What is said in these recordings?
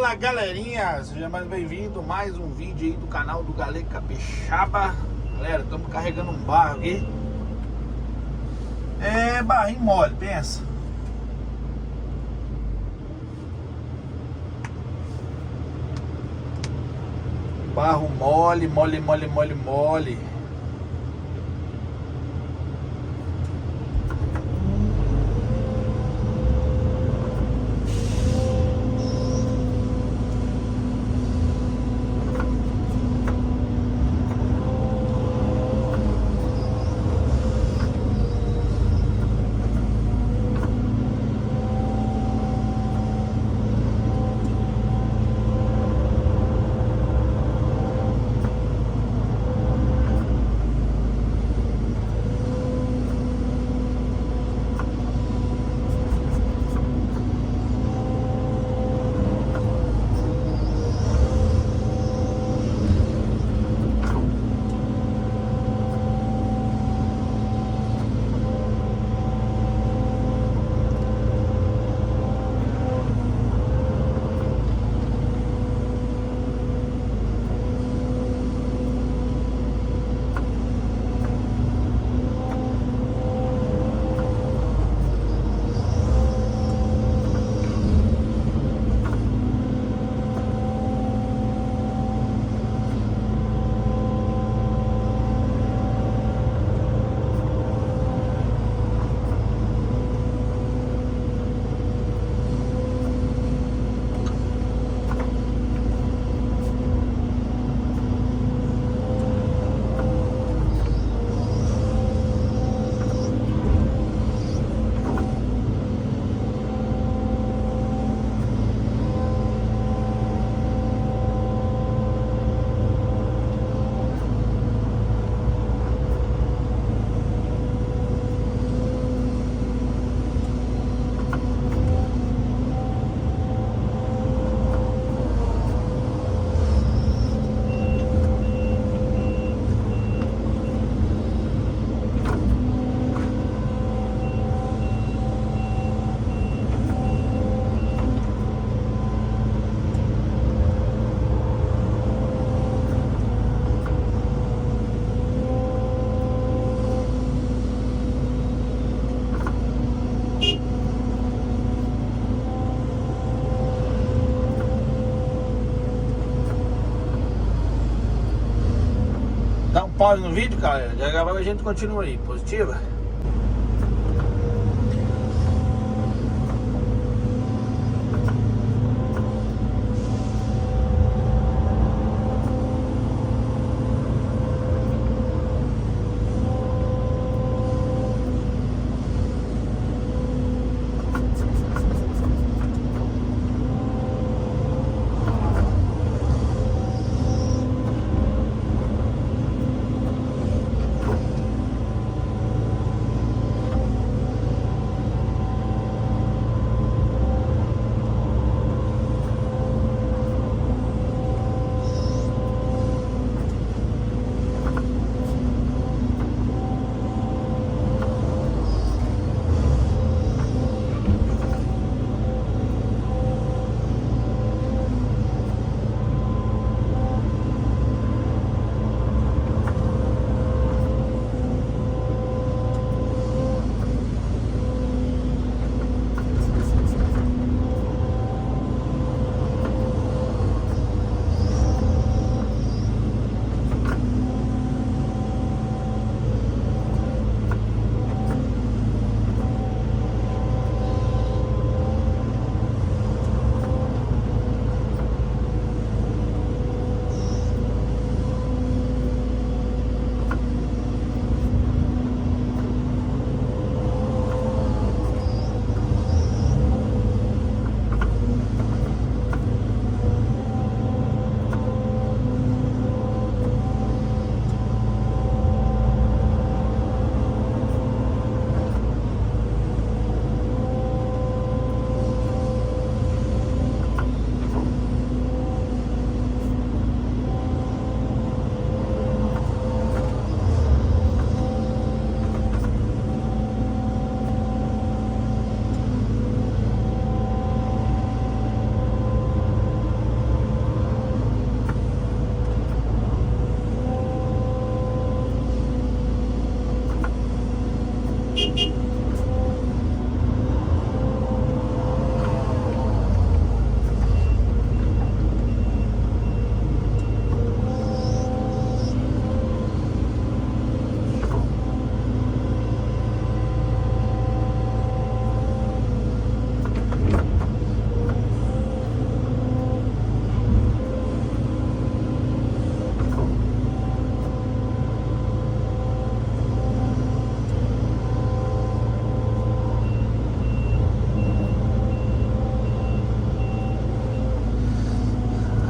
Fala galerinha, seja mais bem-vindo a mais um vídeo aí do canal do Galego Capixaba. Galera, estamos carregando um barro aqui. É barrinho mole, pensa. Barro mole. Dá um pause no vídeo, cara. Já agora a gente continua aí. Positiva?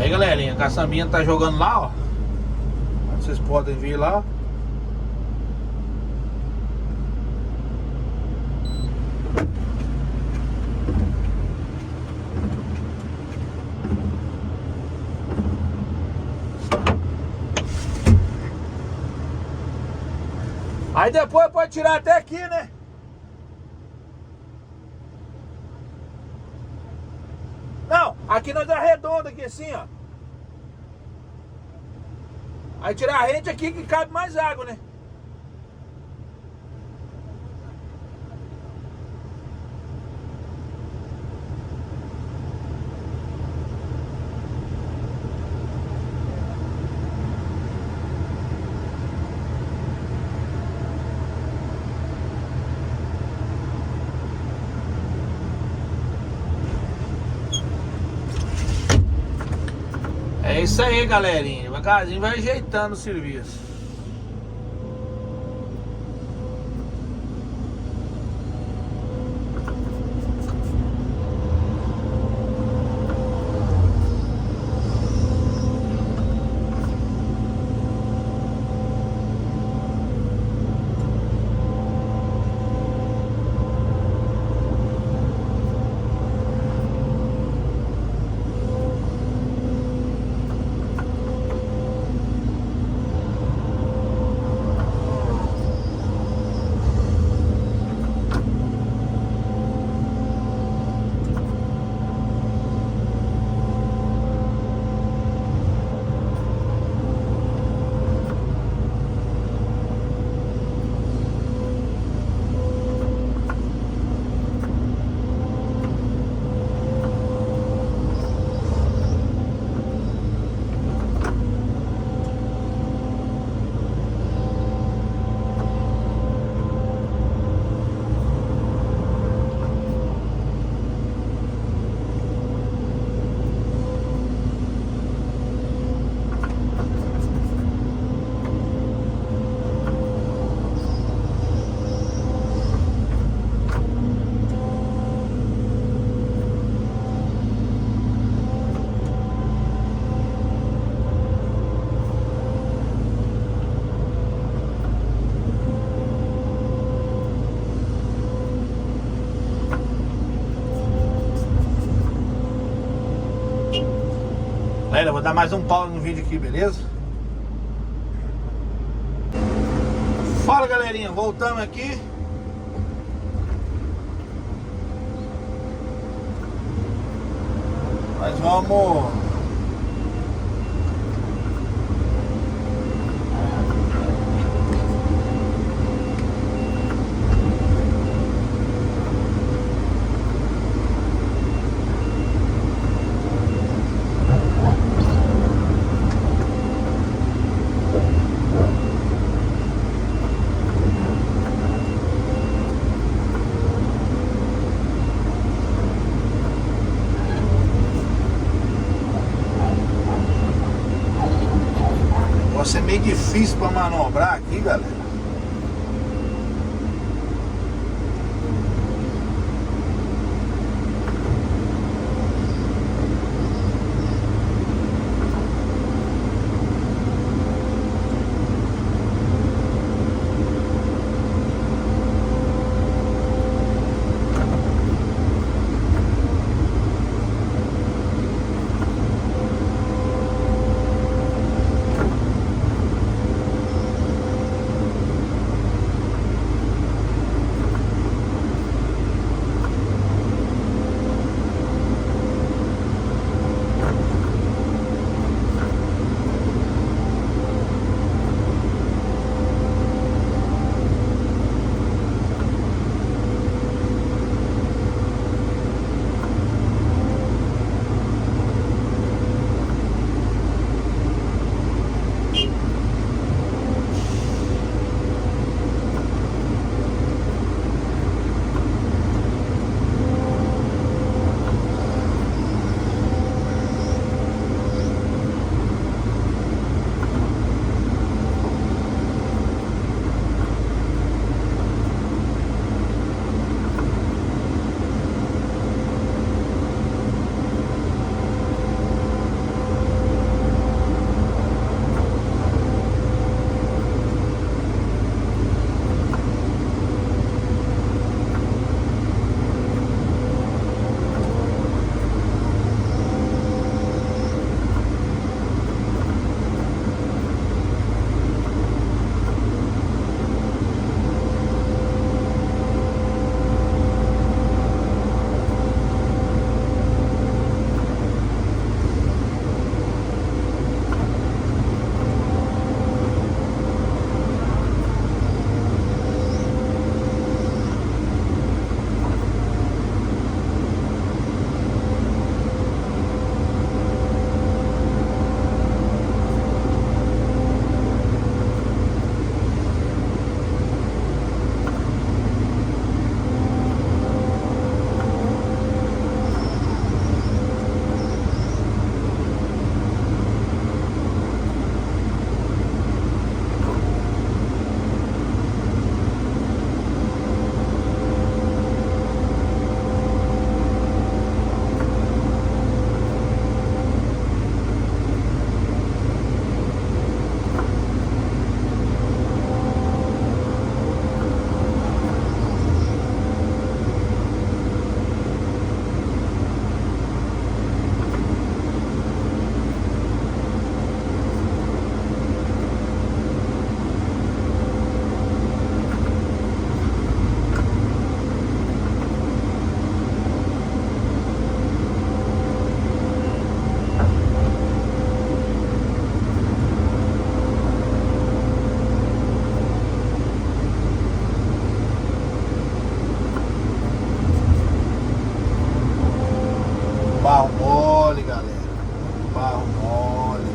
Aí galerinha, a caçambinha tá jogando lá, ó. Vocês podem ver lá. Aí depois pode tirar até aqui, né? Não, aqui nós arredonda aqui assim, ó. Aí tirar a rente aqui que cabe mais água, né? É isso aí, galerinha. Devagarzinho vai ajeitando o serviço. Galera, vou dar mais um pau no vídeo aqui, beleza? Fala galerinha, voltamos aqui. Nós vamos... Vai ser meio difícil para manobrar aqui, galera. barro mole, galera. Muito barro mole.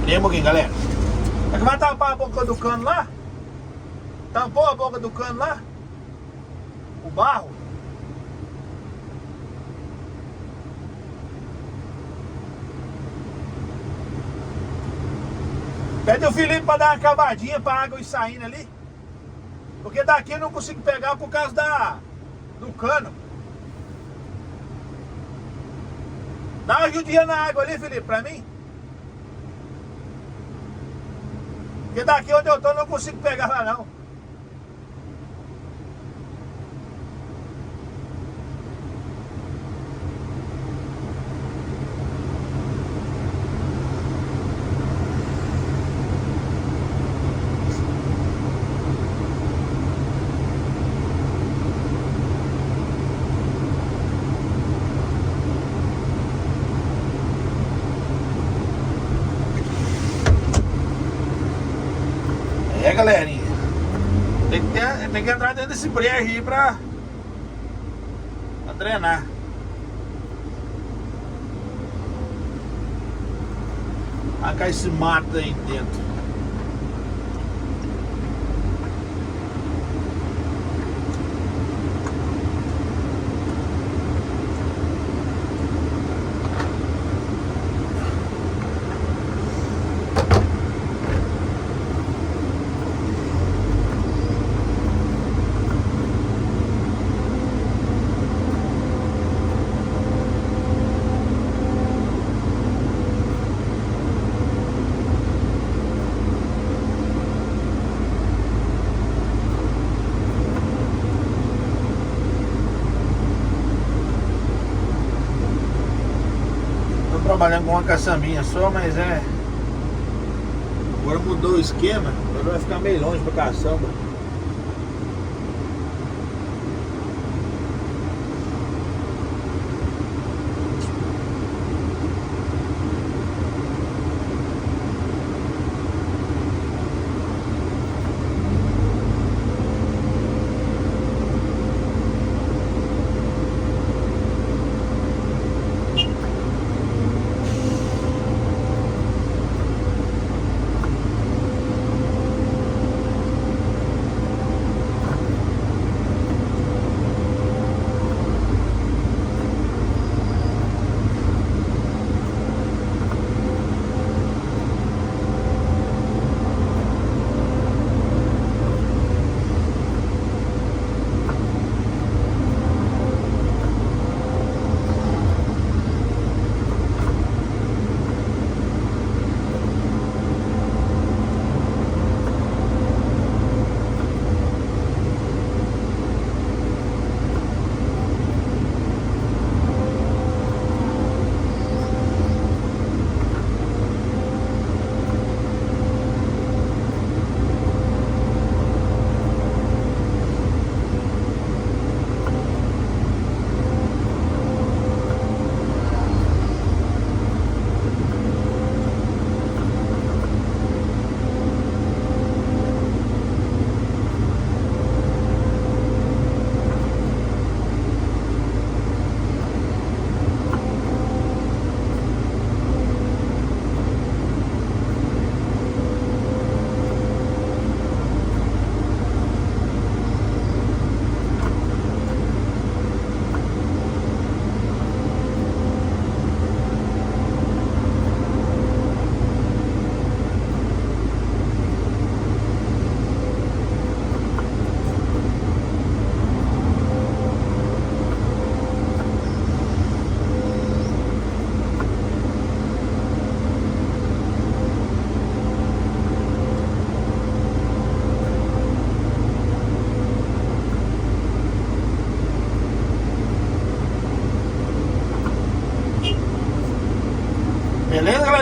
Tem um pouquinho, galera. É que vai tampar a boca do cano lá? Tampou a boca do cano lá? O barro? Pede o Felipe pra dar uma cavadinha pra água ir saindo ali. Porque daqui eu não consigo pegar por causa do cano. Dá uma ajudinha na água ali, Felipe, pra mim. Porque daqui onde eu tô eu não consigo pegar lá não. É, galerinha, tem que entrar dentro desse brejo aí pra drenar. Arrancar esse mato aí dentro. Trabalhando com uma caçambinha só, mas agora mudou o esquema, agora vai ficar meio longe pra caçamba.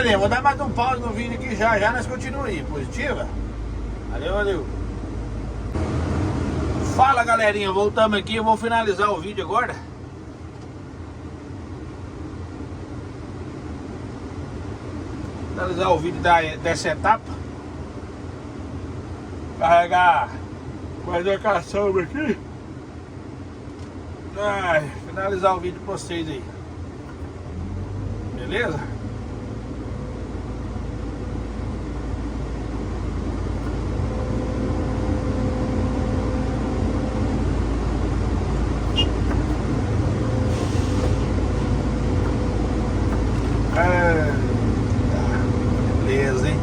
galerinha, vou dar mais um pause no vídeo aqui já nós continuamos aí. Positiva? Valeu. Fala galerinha, voltamos aqui, eu vou finalizar o vídeo agora. Finalizar o vídeo dessa etapa. Carregar mais a caçamba aqui. Finalizar o vídeo pra vocês aí. Beleza? Beleza, hein?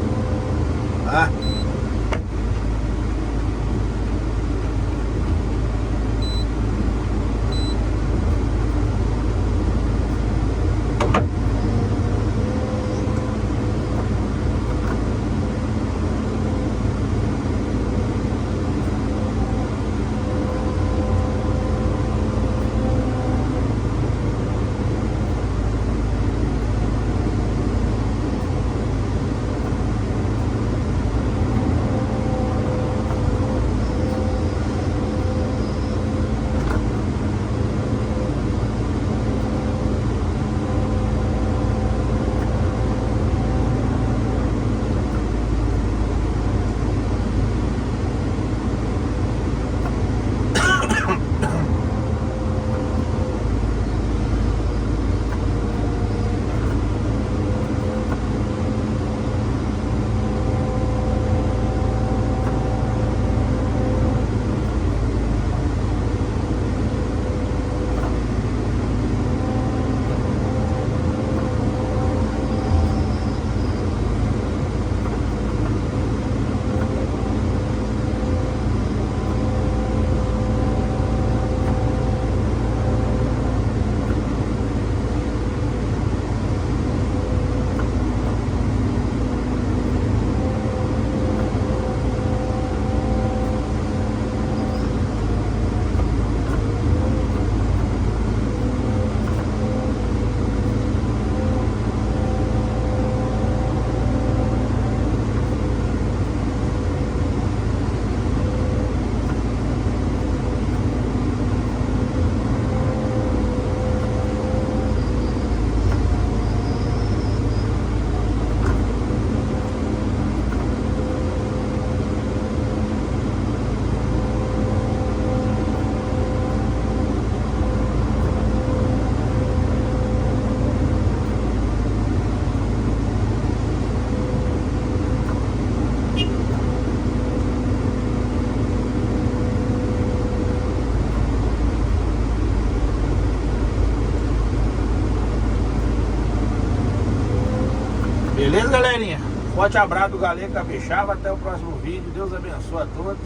Beleza, galerinha? Forte abraço do Galego Capixaba. Até o próximo vídeo. Deus abençoe a todos.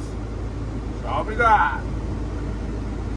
Tchau, obrigado.